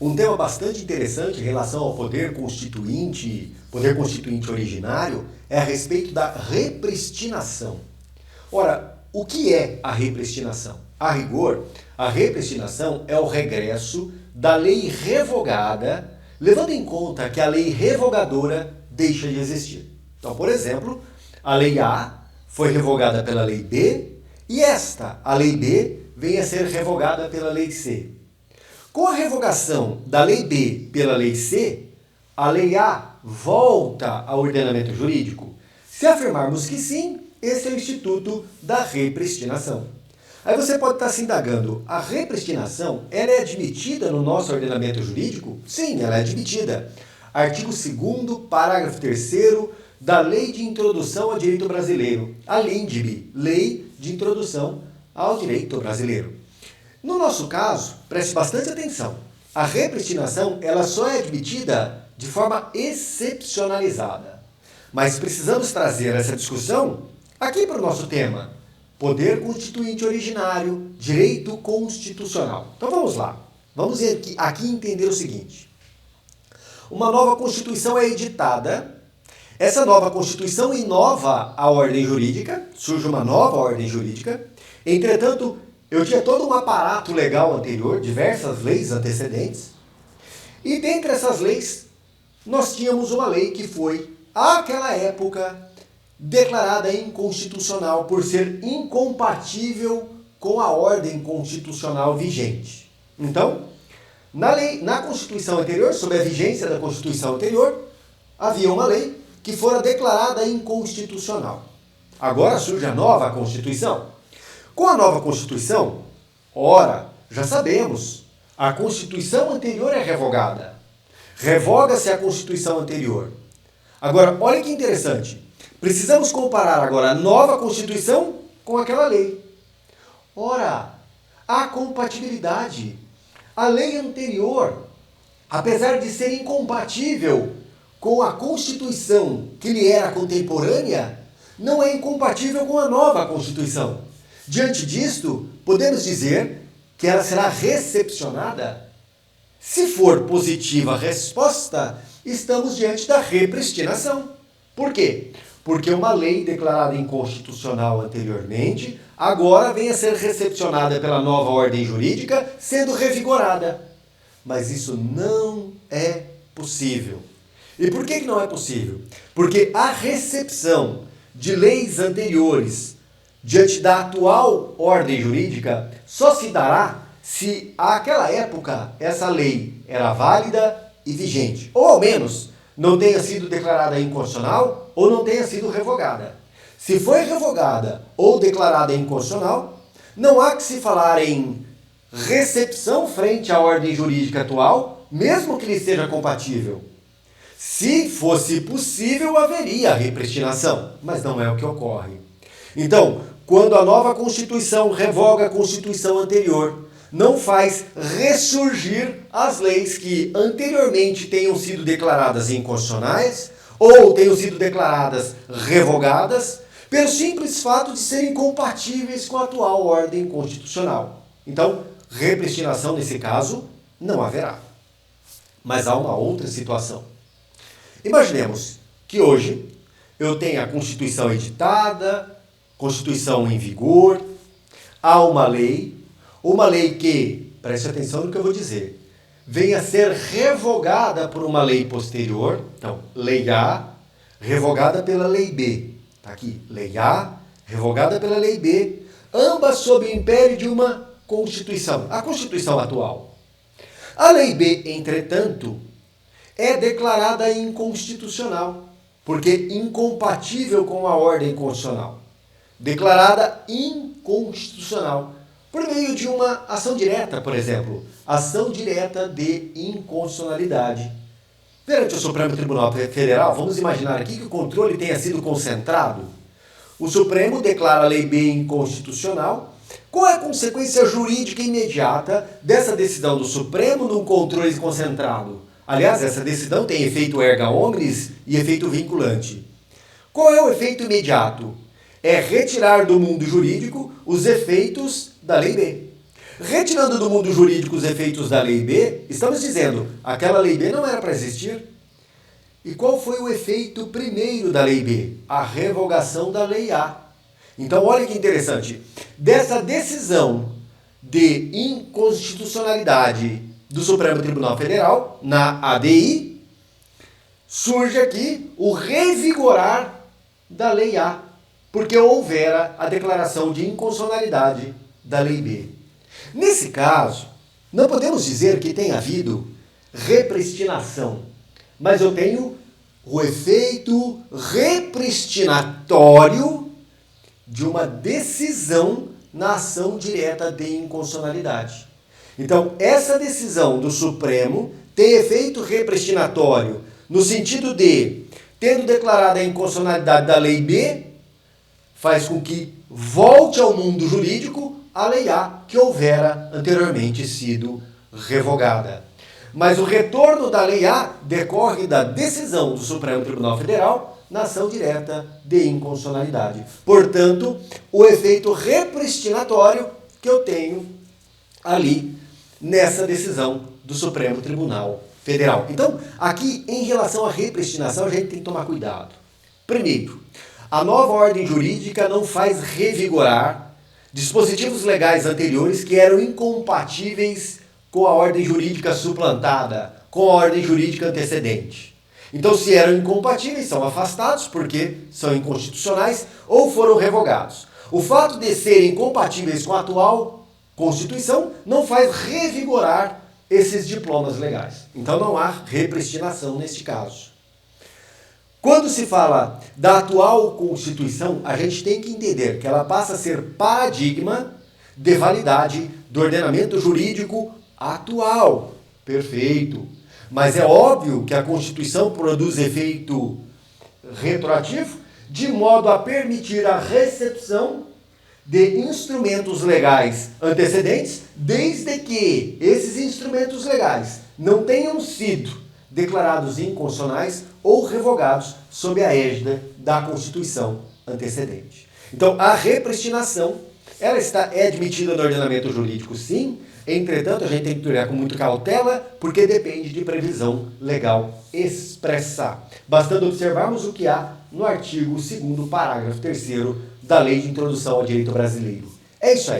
Um tema bastante interessante em relação ao poder constituinte originário, é a respeito da repristinação. Ora, o que é a repristinação? A rigor, a repristinação é o regresso da lei revogada, levando em conta que a lei revogadora deixa de existir. Então, por exemplo, a lei A foi revogada pela lei B e a lei B, vem a ser revogada pela lei C. Com a revogação da lei B pela lei C, a lei A volta ao ordenamento jurídico? Se afirmarmos que sim, esse é o instituto da repristinação. Aí você pode estar se indagando, a repristinação, ela é admitida no nosso ordenamento jurídico? Sim, ela é admitida. Artigo 2º, parágrafo 3º da Lei de Introdução ao Direito Brasileiro, a LINDB, Lei de Introdução ao Direito Brasileiro. No nosso caso, preste bastante atenção, a repristinação ela só é admitida de forma excepcionalizada. Mas precisamos trazer essa discussão aqui para o nosso tema, poder constituinte originário, direito constitucional. Então vamos lá, vamos aqui entender o seguinte. Uma nova Constituição é editada, essa nova Constituição inova a ordem jurídica, surge uma nova ordem jurídica, entretanto, eu tinha todo um aparato legal anterior, diversas leis antecedentes, e dentre essas leis, nós tínhamos uma lei que foi, àquela época, declarada inconstitucional por ser incompatível com a ordem constitucional vigente. Então, na Constituição anterior, sob a vigência da Constituição anterior, havia uma lei que fora declarada inconstitucional. Agora surge a nova Constituição. Com a nova Constituição, ora, já sabemos, a Constituição anterior é revogada. Revoga-se a Constituição anterior. Agora, olha que interessante. Precisamos comparar agora a nova Constituição com aquela lei. Ora, há compatibilidade. A lei anterior, apesar de ser incompatível com a Constituição que lhe era contemporânea, não é incompatível com a nova Constituição. Diante disto, podemos dizer que ela será recepcionada? Se for positiva a resposta, estamos diante da repristinação. Por quê? Porque uma lei declarada inconstitucional anteriormente, agora vem a ser recepcionada pela nova ordem jurídica, sendo revigorada. Mas isso não é possível. E por que não é possível? Porque a recepção de leis anteriores diante da atual ordem jurídica só se dará se àquela época essa lei era válida e vigente, ou ao menos não tenha sido declarada inconstitucional ou não tenha sido revogada. Se foi revogada ou declarada inconstitucional, não há que se falar em recepção frente à ordem jurídica atual, mesmo que lhe seja compatível. Se fosse possível, haveria repristinação, mas não é o que ocorre. Então, quando a nova Constituição revoga a Constituição anterior, não faz ressurgir as leis que anteriormente tenham sido declaradas inconstitucionais ou tenham sido declaradas revogadas, pelo simples fato de serem incompatíveis com a atual ordem constitucional. Então, repristinação nesse caso não haverá. Mas há uma outra situação. Imaginemos que hoje eu tenho a Constituição editada, Constituição em vigor, há uma lei que, preste atenção no que eu vou dizer, venha a ser revogada por uma lei posterior. Então, lei A, revogada pela lei B. Está aqui, lei A, revogada pela lei B, ambas sob o império de uma Constituição, a Constituição atual. A lei B, entretanto, é declarada inconstitucional, porque incompatível com a ordem constitucional. Declarada inconstitucional, por meio de uma ação direta, por exemplo, ação direta de inconstitucionalidade. Perante o Supremo Tribunal Federal, vamos imaginar aqui que o controle tenha sido concentrado. O Supremo declara a lei B inconstitucional. Qual é a consequência jurídica imediata dessa decisão do Supremo num controle concentrado? Aliás, essa decisão tem efeito erga omnes e efeito vinculante. Qual é o efeito imediato? É retirar do mundo jurídico os efeitos da lei B. Retirando do mundo jurídico os efeitos da Lei B, estamos dizendo, aquela Lei B não era para existir. E qual foi o efeito primeiro da Lei B? A revogação da Lei A. Então, olha que interessante. Dessa decisão de inconstitucionalidade do Supremo Tribunal Federal, na ADI, surge aqui o revigorar da Lei A, porque houvera a declaração de inconstitucionalidade da Lei B. Nesse caso, não podemos dizer que tenha havido repristinação, mas eu tenho o efeito repristinatório de uma decisão na ação direta de inconstitucionalidade. Então, essa decisão do Supremo tem efeito repristinatório no sentido de, tendo declarado a inconstitucionalidade da Lei B, faz com que volte ao mundo jurídico a Lei A, que houvera anteriormente sido revogada. Mas o retorno da Lei A decorre da decisão do Supremo Tribunal Federal na ação direta de inconstitucionalidade. Portanto, o efeito repristinatório que eu tenho ali nessa decisão do Supremo Tribunal Federal. Então, aqui, em relação à repristinação, a gente tem que tomar cuidado. Primeiro, a nova ordem jurídica não faz revigorar dispositivos legais anteriores que eram incompatíveis com a ordem jurídica suplantada, com a ordem jurídica antecedente. Então, se eram incompatíveis, são afastados porque são inconstitucionais ou foram revogados. O fato de serem incompatíveis com a atual Constituição não faz revigorar esses diplomas legais. Então, não há repristinação neste caso. Quando se fala da atual Constituição, a gente tem que entender que ela passa a ser paradigma de validade do ordenamento jurídico atual. Perfeito. Mas é óbvio que a Constituição produz efeito retroativo, de modo a permitir a recepção de instrumentos legais antecedentes, desde que esses instrumentos legais não tenham sido declarados inconstitucionais ou revogados sob a égide da Constituição antecedente. Então, a repristinação, ela é admitida no ordenamento jurídico, sim. Entretanto, a gente tem que olhar com muita cautela, porque depende de previsão legal expressa. Bastando observarmos o que há no artigo 2º, parágrafo 3º da Lei de Introdução ao Direito Brasileiro. É isso aí.